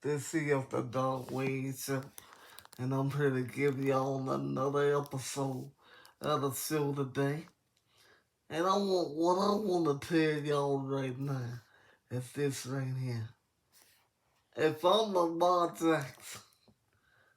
This is the Dog Wade Show, and I'm here to give y'all another episode of the show today. And what I want to tell y'all right now is this right here. If I'm Lamar Jackson,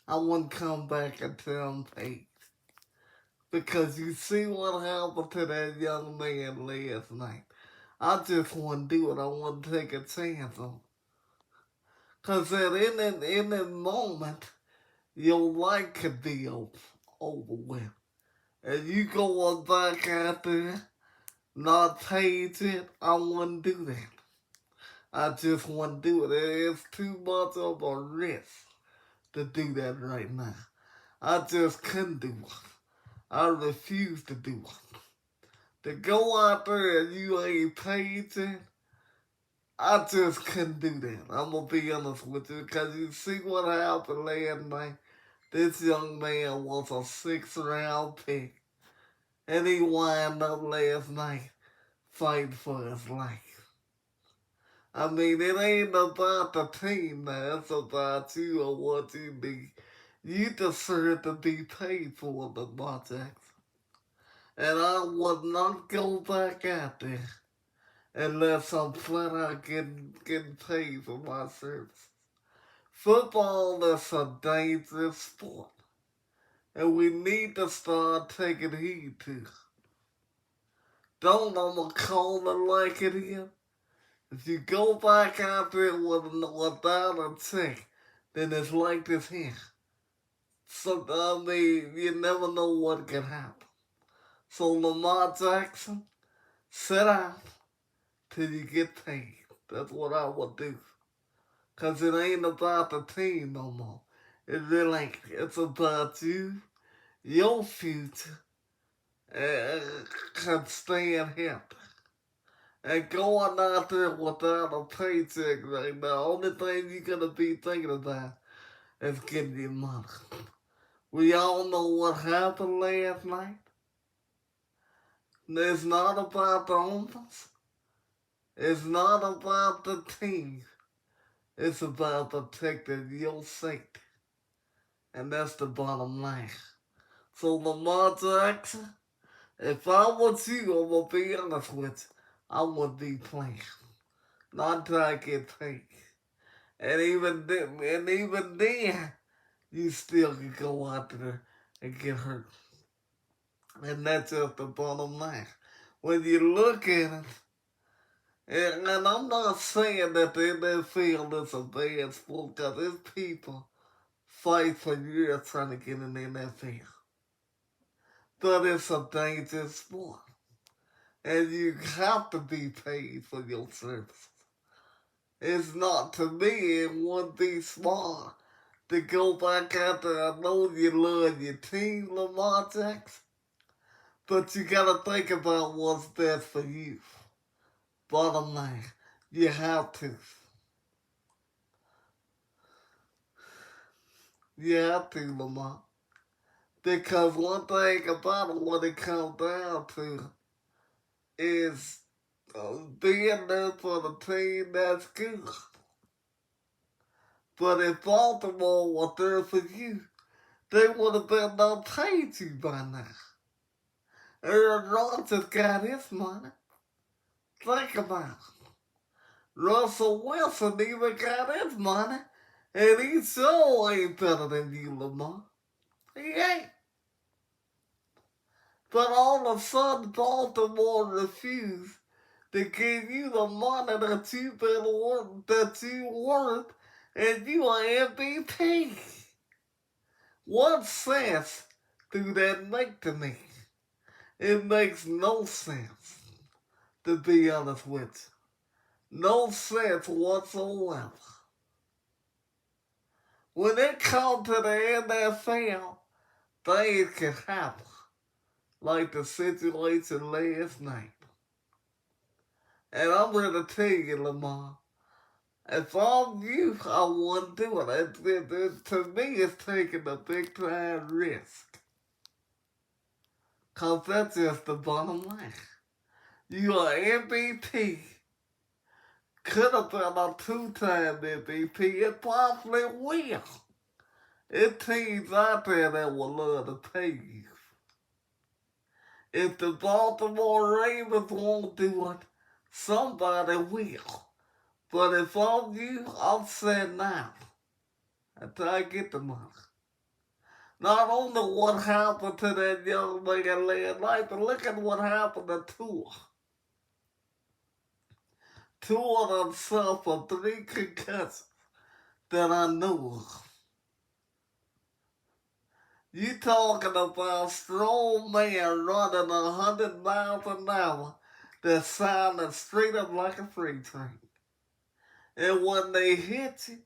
I wouldn't come back until I'm paid. Because you see what happened to that young man last night. I just want to do it. I want to take a chance on. Because in that moment, your life could be over with. And you going back out there, not paid it, I wouldn't do that. I just wouldn't do it. It's too much of a risk to do that right now. I just couldn't do it. I refuse to do it. To go out there and you ain't paid it, I just couldn't do that. I'm gonna be honest with you, because you see what happened last night. This young man was a 6th-round pick, and he wound up last night fighting for his life. I mean, it ain't about the team now, it's about you or what you need. You deserve to be paid for the Jackson. And I would not go back out there unless I'm flat out getting paid for my services. Football is a dangerous sport, and we need to start taking heed to. Don't I'ma call it like it is. If you go back out there without a check, then it's like this here. So I mean, you never know what can happen. So Lamar Jackson, sit out till you get paid. That's what I would do. Cause it ain't about the team no more. It really ain't. It's about you, your future, and can stand healthy. And going out there without a paycheck right now, only thing you're gonna be thinking about is getting your money. We all know what happened last night. It's not about the owners. It's not about the team. It's about protecting your safety. And that's the bottom line. So Lamar Jackson, if I was you, I'm gonna be honest with you, I would be playing. Not till I get paid. And even then, you still can go out there and get hurt. And that's just the bottom line. When you look at it, and I'm not saying that the NFL is a bad sport, because there's people fight for years trying to get in the NFL. But it's a dangerous sport. And you have to be paid for your services. It's not, to me, it wouldn't be smart to go back out there. I know you love your team, Lamar Jackson, but you gotta think about what's best for you. Bottom line, you have to. You have to, Lamar. Because one thing about it, when it comes down to, is being there for the team that's good. But if Baltimore was there for you, they would have been done paid you by now. Aaron Rodgers got his money. Think about it. Russell Wilson even got his money, and he sure ain't better than you, Lamar. He ain't. But all of a sudden, Baltimore refused to give you the money that you worth, and you are MVP. What sense do that make to me? It makes no sense, to be honest with you. No sense whatsoever. When it comes to the NFL, things can happen, like the situation last night. And I'm going to tell you, Lamar, if I'm you, I wouldn't do it. To me, it's taking a big time risk. Because that's just the bottom line. You are MVP. Could have been a two-time MVP. It possibly will. It's teams out there that will love to pay you. If the Baltimore Ravens won't do it, somebody will. But if I'm you, I'm saying now until I get the money. Not only what happened to that young man last night, but look at what happened to Tua. Tua done suffered 3 concussions that I know of. You talking about strong man running 100 miles an hour that sounded straight up like a freight train. And when they hit you,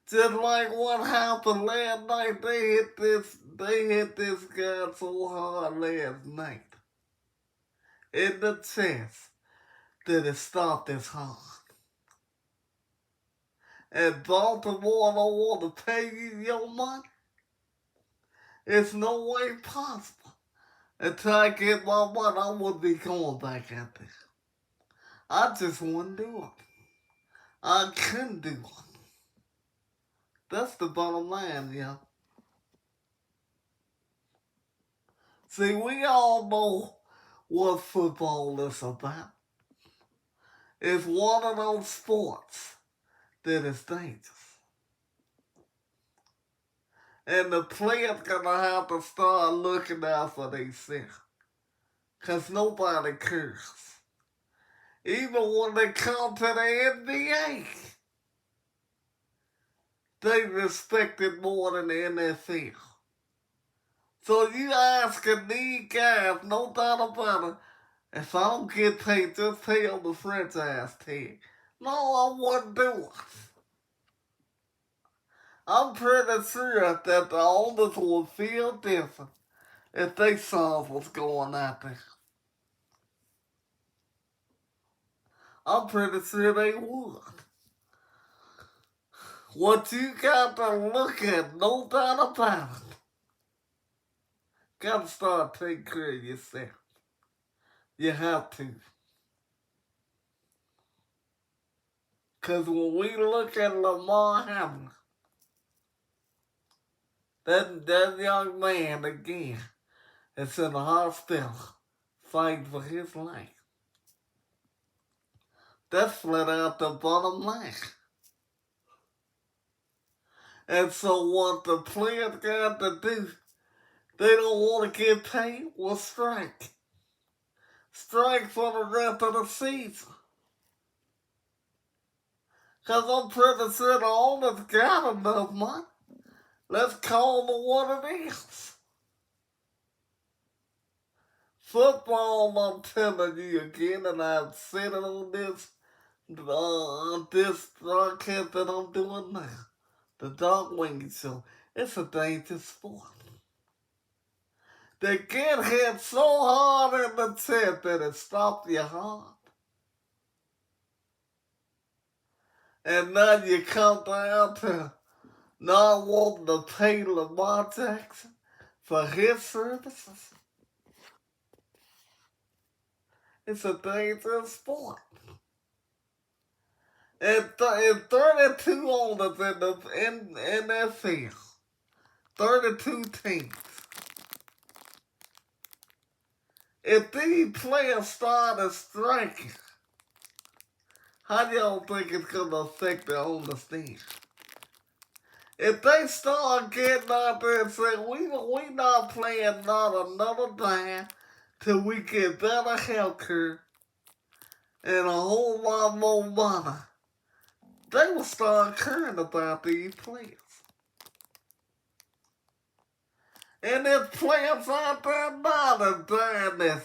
just like what happened last night, they hit this guy so hard last night in the chest that it stopped his heart. And Baltimore don't want to pay you your money. It's no way possible. Until I get my money, I wouldn't be going back out there. I just wouldn't do it. I couldn't do it. That's the bottom line, y'all. See, we all know what football is about. It's one of those sports that is dangerous. And the players gonna have to start looking out for themselves. Cause nobody cares. Even when they come to the NBA, they respect it more than the NFL. So you asking these guys, no doubt about it, if I don't get paid, just pay on the franchise tag. No, I wouldn't do it. I'm pretty sure that the owners would feel different if they saw what's going out there. I'm pretty sure they would. What you got to look at, no doubt about it, got to start taking care of yourself. You have to. Because when we look at Lamar Jackson, that young man again is in the hospital fighting for his life. That's flat out the bottom line. And so what the players got to do, they don't want to get paid, well strike. Strike for the rest of the season. Because I'm pretty sure the owners got enough money. Let's call it what it is. Football, I'm telling you again, and I've said it on this broadcast that I'm doing now, the Dog Wing Show. It's a dangerous sport. They get hit so hard in the chest that it stops your heart. And now you come down to not wanting to pay Lamar Jackson for his services. It's a dangerous sport. And 32 owners in the NFL, 32 teams. If these players started striking, how do y'all think it's going to affect the owners then? If they start getting out there and saying, we not playing not another dime till we get better health care and a whole lot more money, they will start caring about these players. And there's players out there now that dying this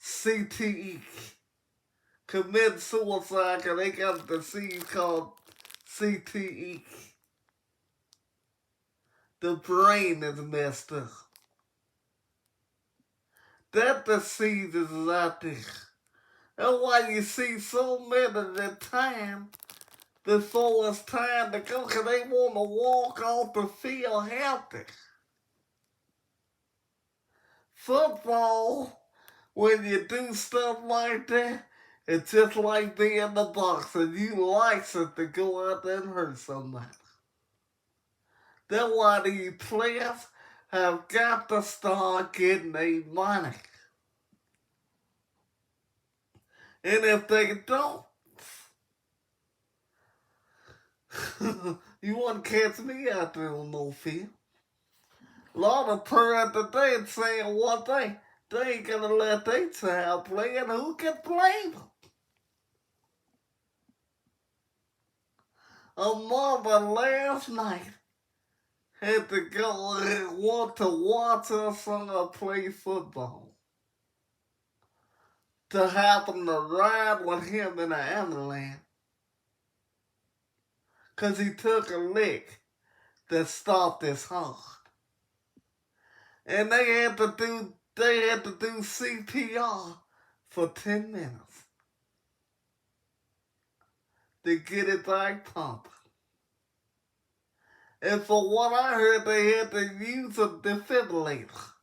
CTE, commit suicide because they got a disease called CTE. The brain is messed up. That disease is out there. That's why you see so many of the time before it's time to go, because they want to walk off the field healthy. Football, when you do stuff like that, It's just like being the boxer. You license to go out there and hurt somebody. That's why these players have got to start getting their money. And if they don't, you wouldn't catch me out there on no field. A lot of parents today saying one thing, they ain't gonna let their child play, and who can blame them? A mother last night had to go and want to watch her son play football. To happen to ride with him in an ambulance. Cause he took a lick that stopped his heart. And they had to do CPR for 10 minutes to get it back pumping. And for what I heard, they had to use a defibrillator.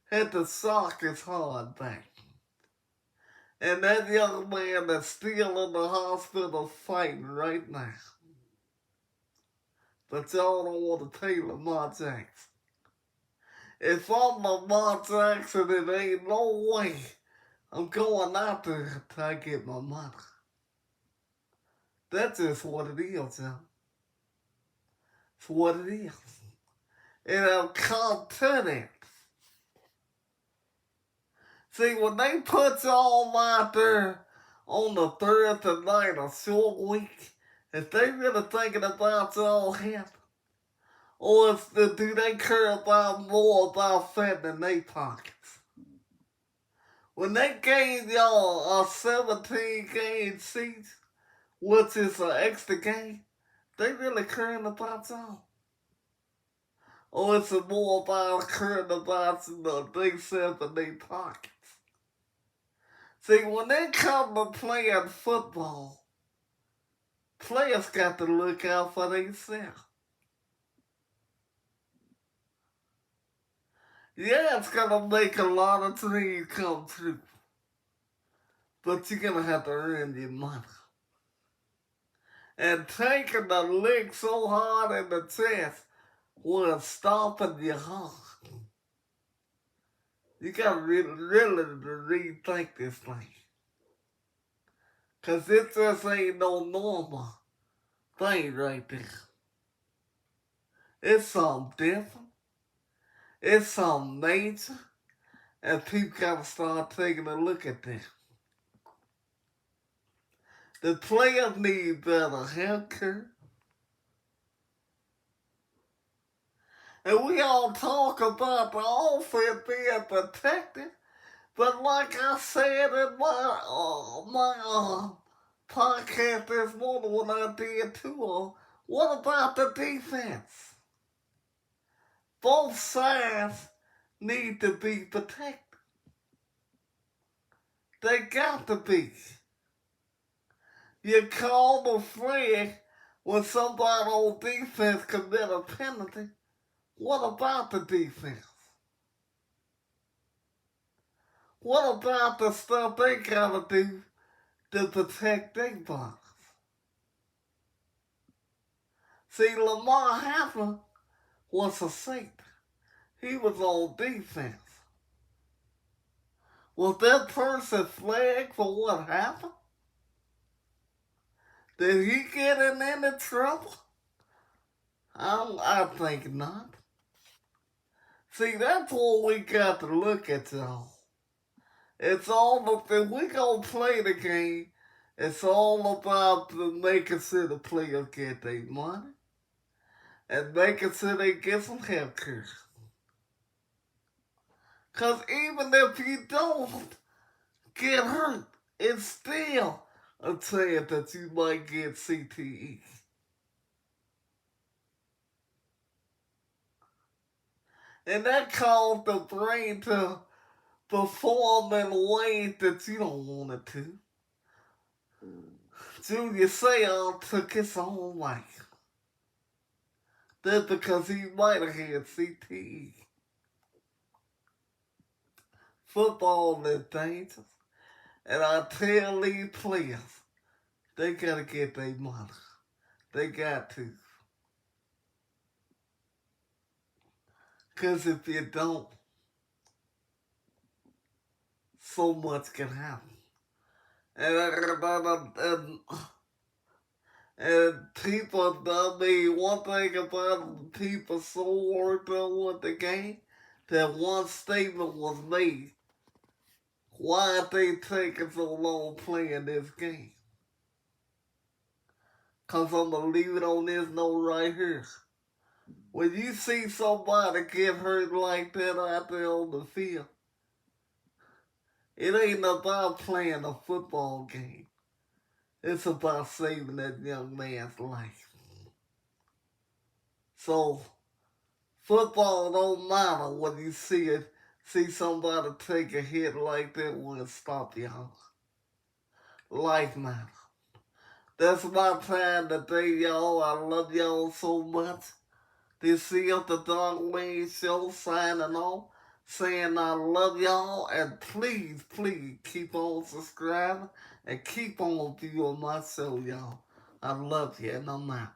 Had to sock his heart back. And that young man is still in the hospital fighting right now. But y'all don't want to pay Lamar Jackson. If I'm Lamar Jackson, it ain't no way I'm going out there to get my money. That's just what it is, y'all. It's what it is. And I'll come to that. See, when they put y'all out there on the Thursday night, a short week, if they really thinking about y'all health, or do they care about more about fattening their pockets? When they gave y'all a 17-game season, which is an extra game, they really caring about y'all. Or it's more about caring about themselves and their pockets. See, when they come to playing football, players got to look out for themselves. Yeah, it's going to make a lot of dreams come true. But you're going to have to earn your money. And taking the lick so hard in the chest will stopping your heart. You got to really rethink this thing. Because it just ain't no normal thing right there. It's something different. It's something major. And people got to start taking a look at this. The players need better health care. And we all talk about the offense being protected. But like I said in my podcast this morning when I did too, what about the defense? Both sides need to be protected. They got to be. You call the flag when somebody on defense commit a penalty. What about the defense? What about the stuff they gotta do to protect their bodies? See, Lamar Jackson was a safety. He was on defense. Was that person flagged for what happened? Did he get in any trouble? I think not. See, that's what we got to look at, y'all. It's all if we gonna play the game, it's all about making sure the players get their money and making sure they get some health care. Because even if you don't get hurt, it's still a chance that you might get CTE. And that causes the brain to perform in ways that you don't want it to. Julius Sayre took his own life. That's because he might have had CTE. Football is dangerous. And I tell these players, they gotta get their money. They got to. Because if you don't, so much can happen. And, and people, I mean, one thing about people so worked up with the game, that one statement was made. Why are they taking so long playing this game? Because I'm going to leave it on this note right here. When you see somebody get hurt like that out there on the field, it ain't about playing a football game. It's about saving that young man's life. So, football don't matter when you see somebody take a hit like that when it stop y'all. Life matters. That's my time today, y'all. I love y'all so much. This is the Dark Wayne Show signing off, saying I love y'all, and please, please keep on subscribing and keep on viewing my show, y'all. I love you, and I'm out.